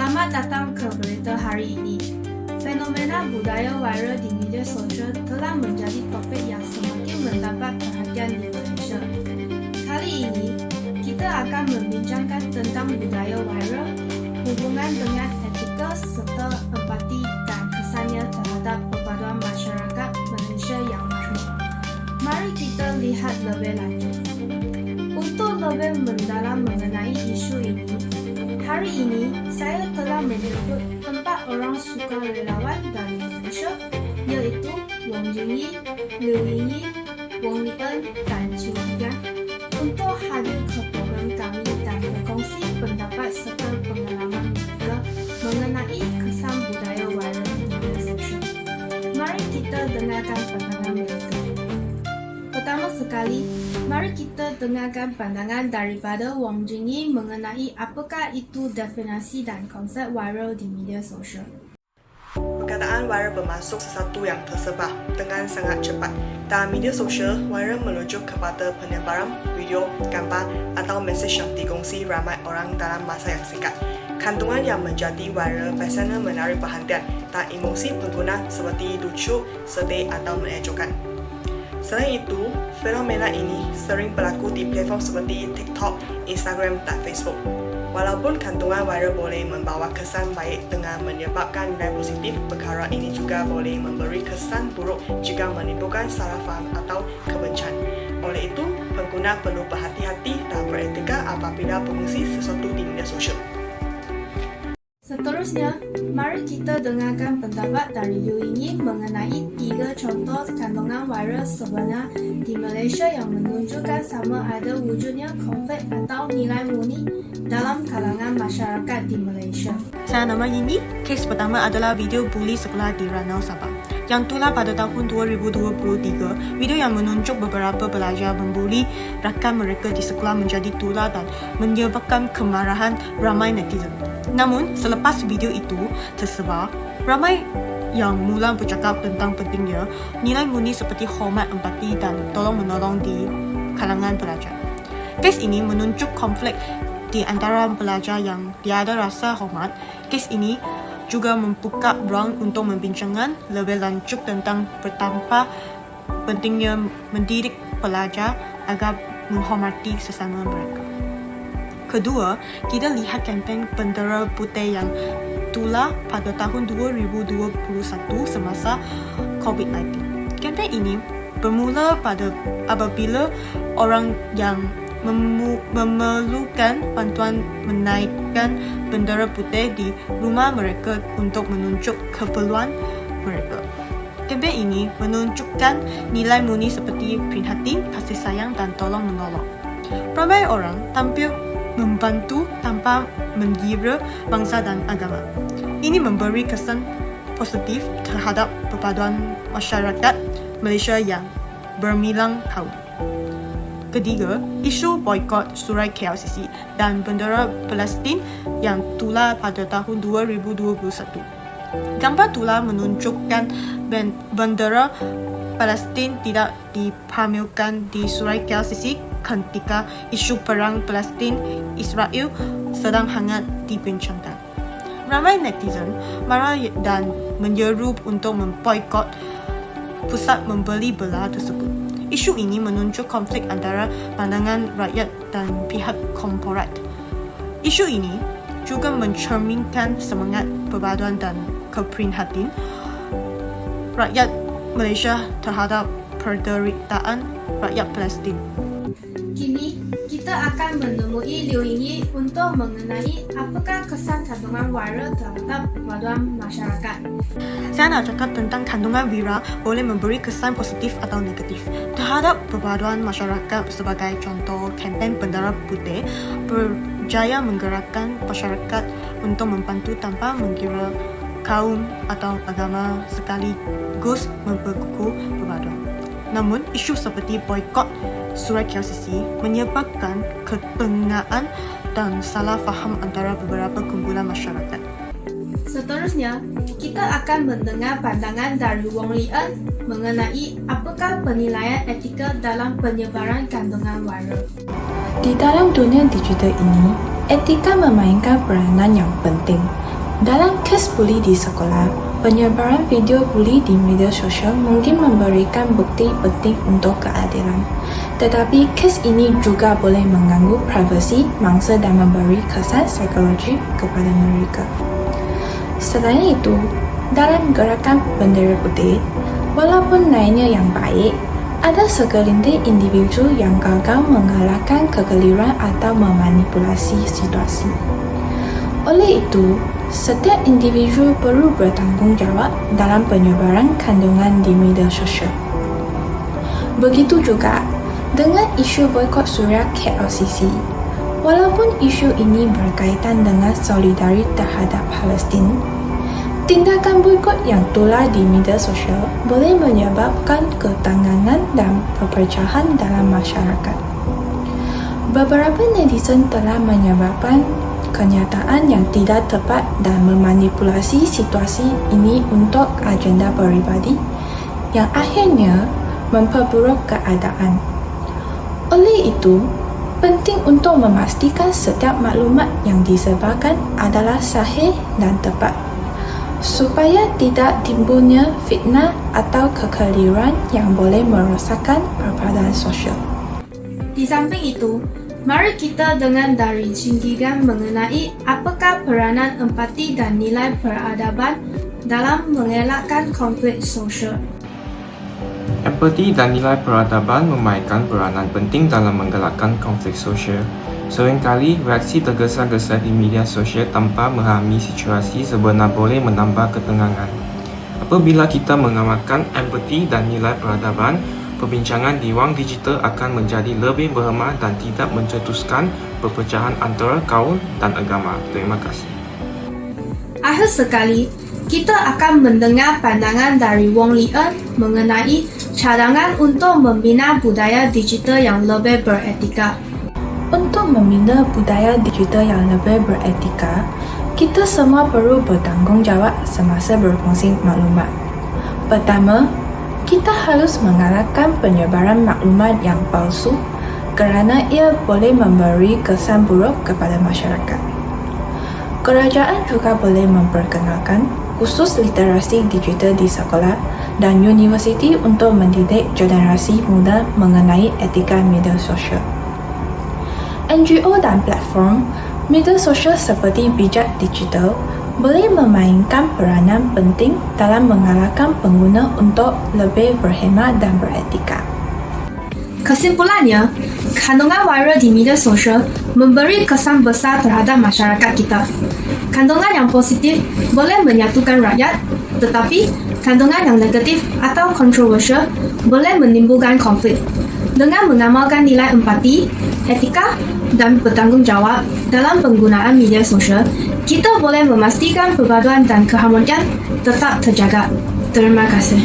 Selamat datang ke berita hari ini. Fenomena budaya viral di media sosial telah menjadi topik yang semakin mendapat perhatian di Malaysia. Kali ini, kita akan membincangkan tentang budaya viral, hubungan dengan etika serta empati dan kesannya terhadap perpaduan masyarakat Malaysia yang baru. Mari kita lihat lebih lanjut. Untuk lebih mendalam mengenai isu ini, hari ini saya telah menjemput 4 orang sukarelawan dari Malaysia, iaitu Wong Jingyi, Liu Yingyi, Wong Lian dan Qin Yan, untuk hadir ke program kami dan berkongsi pendapat serta pengalaman mereka mengenai kesan budaya viral di media sosial. Mari kita dengarkan pandangan mereka. Pertama sekali, mari kita dengarkan pandangan daripada Wong Jingyi mengenai apakah itu definisi dan konsep viral di media sosial. Perkataan viral bermaksud sesuatu yang tersebar dengan sangat cepat. Dalam media sosial, viral merujuk kepada penyebaran video, gambar atau mesej yang dikongsi ramai orang dalam masa yang singkat. Kandungan yang menjadi viral biasanya menarik perhatian dan emosi pengguna seperti lucu, sedih atau menakjubkan. Selain itu, fenomena ini sering berlaku di platform seperti TikTok, Instagram, dan Facebook. Walaupun kandungan viral boleh membawa kesan baik dengan menyebabkan nilai positif, perkara ini juga boleh memberi kesan buruk jika menimbulkan salah faham atau kebencian. Oleh itu, pengguna perlu berhati-hati dan beretika apabila berkongsi sesuatu di media sosial. Seterusnya, mari kita dengarkan pendapat dari Liu Yingyi mengenai 3 contoh kandungan viral sebenar di Malaysia yang menunjukkan sama ada wujudnya konflik atau nilai murni dalam kalangan masyarakat di Malaysia. Saya nama Yingyi. Kes pertama adalah video buli sekolah di Ranau Sabah yang tular pada tahun 2023. Video yang menunjuk beberapa pelajar membuli rakan mereka di sekolah menjadi tular dan menyebabkan kemarahan ramai netizen. Namun, selepas video itu tersebar, ramai yang mula bercakap tentang pentingnya nilai murni seperti hormat, empati dan tolong-menolong di kalangan pelajar. Kes ini menunjuk konflik di antara pelajar yang tiada rasa hormat. Kes ini juga membuka ruang untuk membincangkan lebih lanjut tentang betapa pentingnya mendidik pelajar agar menghormati sesama mereka. Kedua, kita lihat kempen bendera putih yang tular pada tahun 2021 semasa COVID-19. Kempen ini bermula pada apabila orang yang memerlukan bantuan menaikkan bendera putih di rumah mereka untuk menunjuk keperluan mereka. Kempen ini menunjukkan nilai murni seperti prihatin, kasih sayang dan tolong menolong. Ramai orang tampil membantu tanpa mengira bangsa dan agama. Ini memberi kesan positif terhadap perpaduan masyarakat Malaysia yang bermilang kaum. Ketiga, isu boikot surat KLCC dan bendera Palestin yang tular pada tahun 2021. Gambar tular menunjukkan bendera Palestin tidak dipamerkan di surat KLCC ketika isu perang Palestin-Israel sedang hangat dibincangkan. Ramai netizen marah dan menyeru untuk memboikot pusat membeli belah tersebut. Isu ini menunjuk konflik antara pandangan rakyat dan pihak korporat. Isu ini juga mencerminkan semangat perpaduan dan keprihatin rakyat Malaysia terhadap penderitaan rakyat Palestin. Kini, kita akan menemui Liu Yingyi untuk mengenai apakah kesan kandungan viral terhadap perpaduan masyarakat. Saya nak cakap tentang kandungan viral boleh memberi kesan positif atau negatif terhadap perpaduan masyarakat. Sebagai contoh, kempen bendera putih berjaya menggerakkan masyarakat untuk membantu tanpa mengira kaum atau agama sekaligus memperkukuh perpaduan. Namun, isu seperti boikot surat KLCC menyebabkan ketengaan dan salah faham antara beberapa kumpulan masyarakat. Seterusnya, kita akan mendengar pandangan dari Wong Lian mengenai apakah penilaian etika dalam penyebaran kandungan viral. Di dalam dunia digital ini, etika memainkan peranan yang penting. Dalam kes buli di sekolah, penyebaran video buli di media sosial mungkin memberikan bukti penting untuk keadilan. Tetapi kes ini juga boleh mengganggu privasi mangsa dan memberi kesan psikologi kepada mereka. Selain itu, dalam gerakan bendera putih, walaupun naiknya yang baik, ada segelintir individu yang gagal mengalahkan kegeliran atau memanipulasi situasi. Oleh itu, setiap individu perlu bertanggungjawab dalam penyebaran kandungan di media sosial. Begitu juga dengan isu boikot Suria KLCC. Walaupun isu ini berkaitan dengan solidaritas terhadap Palestin, tindakan boikot yang tular di media sosial boleh menyebabkan ketegangan dan perpecahan dalam masyarakat. Beberapa netizen telah menyebabkan kenyataan yang tidak tepat dan memanipulasi situasi ini untuk agenda peribadi yang akhirnya memperburuk keadaan. Oleh itu, penting untuk memastikan setiap maklumat yang disebarkan adalah sahih dan tepat, supaya tidak timbulnya fitnah atau kekeliruan yang boleh merosakkan perbedaan sosial. Di samping itu, mari kita dengan dari singgigan mengenai apakah peranan empati dan nilai peradaban dalam mengelakkan konflik sosial. Empati dan nilai peradaban memainkan peranan penting dalam menggelakkan konflik sosial. Seringkali, reaksi tergesa-gesa di media sosial tanpa memahami situasi sebenar boleh menambah ketegangan. Apabila kita mengamalkan empati dan nilai peradaban, perbincangan di ruang digital akan menjadi lebih berhemah dan tidak mencetuskan perpecahan antara kaum dan agama. Terima kasih. Akhir sekali, kita akan mendengar pandangan dari Wong Li En mengenai cadangan untuk membina budaya digital yang lebih beretika. Untuk membina budaya digital yang lebih beretika, kita semua perlu bertanggungjawab semasa berkongsi maklumat. Pertama, kita harus mengalahkan penyebaran maklumat yang palsu kerana ia boleh memberi kesan buruk kepada masyarakat. Kerajaan juga boleh memperkenalkan kursus literasi digital di sekolah dan universiti untuk mendidik generasi muda mengenai etika media sosial. NGO dan platform media sosial seperti Bijak Digital boleh memainkan peranan penting dalam mengalahkan pengguna untuk lebih berhemat dan beretika. Kesimpulannya, kandungan viral di media sosial memberi kesan besar terhadap masyarakat kita. Kandungan yang positif boleh menyatukan rakyat, tetapi kandungan yang negatif atau kontroversial boleh menimbulkan konflik. Dengan mengamalkan nilai empati, etika, dan bertanggungjawab dalam penggunaan media sosial, kita boleh memastikan perpaduan dan keharmonian tetap terjaga. Terima kasih.